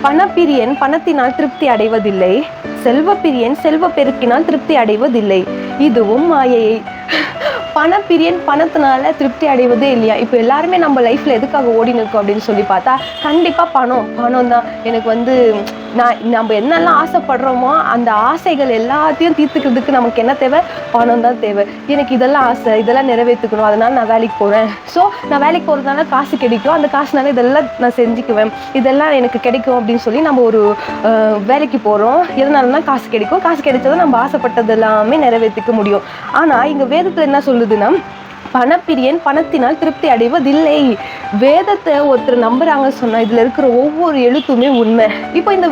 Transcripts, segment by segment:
பணப்பிரியன் பணத்தினால் திருப்தி அடைவதில்லை, செல்வப்பிரியன் செல்வ பெருக்கினால் திருப்தி அடைவதில்லை, இதுவும் மாயையை. பணப்பிரியன் பணத்தினால திருப்தி அடைவதே இல்லையா? இப்போ எல்லாருமே நம்ம லைஃப்ல எதுக்காக ஓடின்னு இருக்கோம் அப்படின்னு சொல்லி பார்த்தா கண்டிப்பா பணம் தான். எனக்கு நம்ம என்னெல்லாம் ஆசைப்படுறோமோ அந்த ஆசைகள் எல்லாத்தையும் தீர்த்துக்கிறதுக்கு நமக்கு என்ன தேவை? பணம் தான் தேவை. எனக்கு இதெல்லாம் ஆசை, இதெல்லாம் நிறைவேற்றிக்கணும், அதனால நான் வேலைக்கு போறேன். ஸோ நான் வேலைக்கு போறதுனால காசு கிடைக்கும், அந்த காசுனால இதெல்லாம் நான் செஞ்சுக்குவேன், இதெல்லாம் எனக்கு கிடைக்கும் அப்படின்னு சொல்லி நம்ம ஒரு வேலைக்கு போறோம். எதனாலனா காசு கிடைக்கும், காசு கிடைச்சதை நம்ம ஆசைப்பட்டது எல்லாமே நிறைவேற்றிக்க முடியும். ஆனா இங்க வேதத்துல என்ன சொல்லுதுன்னா, பணப்பிரியன் பணத்தினால் திருப்தி அடைவதில்லை. வேதத்தை ஒருத்தர் நம்புறாங்க சொன்னா இதுல இருக்கிற ஒவ்வொரு எழுத்துமே உண்மை. இப்போ இந்த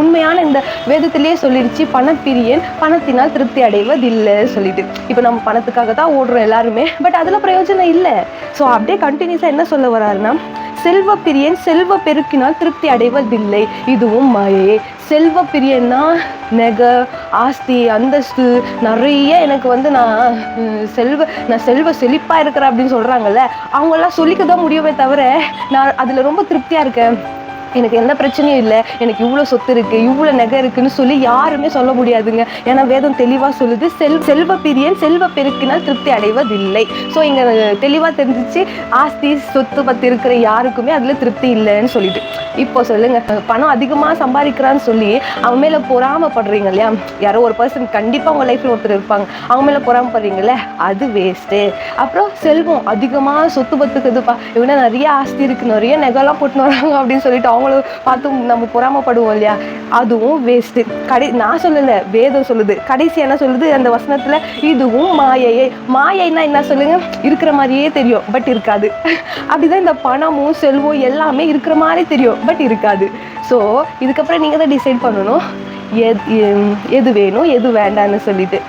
உண்மையான இந்த வேதத்திலேயே சொல்லிடுச்சு, பணப்பிரியன் பணத்தினால் திருப்தி அடைவதில்லை சொல்லிட்டு. இப்போ நம்ம பணத்துக்காக தான் ஓடுறோம் எல்லாருமே, பட் அதுல பிரயோஜனம் இல்லை. ஸோ அப்படியே கண்டினியூஸா என்ன சொல்ல வர்றாருன்னா, செல்வ பிரியன் செல்வ பெருக்கினால் திருப்தி அடைவதில்லை, இதுவும் மாயையே. செல்வ பிரியன்னா நெகை, ஆஸ்தி, அந்தஸ்து நிறைய எனக்கு நான் செல்வ செழிப்பா இருக்கிறேன் அப்படின்னு சொல்றாங்கல்ல, அவங்கெல்லாம் சொல்லிக்கதான் முடியவே தவிர நான் அதுல ரொம்ப திருப்தியா இருக்கேன், எனக்கு எந்த பிரச்சனையும் இல்லை, எனக்கு இவ்வளோ சொத்து இருக்கு, இவ்வளோ நகை இருக்குன்னு சொல்லி யாருமே சொல்ல முடியாதுங்க. ஏன்னா வேதம் தெளிவாக சொல்லுது, செல்வ பிரியன் செல்வ பெருக்கினால் திருப்தி அடைவதில்லை. ஸோ இங்கே தெளிவாக தெரிஞ்சிச்சு, ஆஸ்தி சொத்து பற்றி இருக்கிற யாருக்குமே அதில் திருப்தி இல்லைன்னு சொல்லிட்டு. இப்போ சொல்லுங்க, பணம் அதிகமாக சம்பாதிக்கிறான்னு சொல்லி அவன் மேலே பொறாமப்படுறீங்க இல்லையா? யாரோ ஒரு பர்சன் கண்டிப்பாக உங்கள் லைஃப்பில் ஒருத்தர் இருப்பாங்க, அவங்க மேலே பொறாமப்படுறீங்களே, அது வேஸ்ட்டு. அப்புறம் செல்வம் அதிகமாக சொத்து பத்துக்குதுப்பா, இவனா நிறைய ஆஸ்தி இருக்கு, நிறைய நகைலாம் போட்டுன்னு வராங்க அப்படின்னு சொல்லிட்டு அவங்களும் பார்த்து நம்ம பொறாமப்படுவோம் இல்லையா? அதுவும் வேஸ்ட்டு. நான் சொல்லலை, வேதம் சொல்லுது. கடைசி என்ன சொல்லுது அந்த வசனத்துல? இதுவும் மாயையே. மாயைன்னா என்ன சொல்லுங்க? இருக்கிற மாதிரியே தெரியும், பட் இருக்காது. அப்படிதான் இந்த பணமும் செல்வம் எல்லாமே இருக்கிற மாதிரி தெரியும், பட் இருக்காது. ஸோ இதுக்கப்புறம் நீங்க தான் டிசைட் பண்ணணும் எது வேணும் எது வேண்டான்னு சொல்லிட்டு.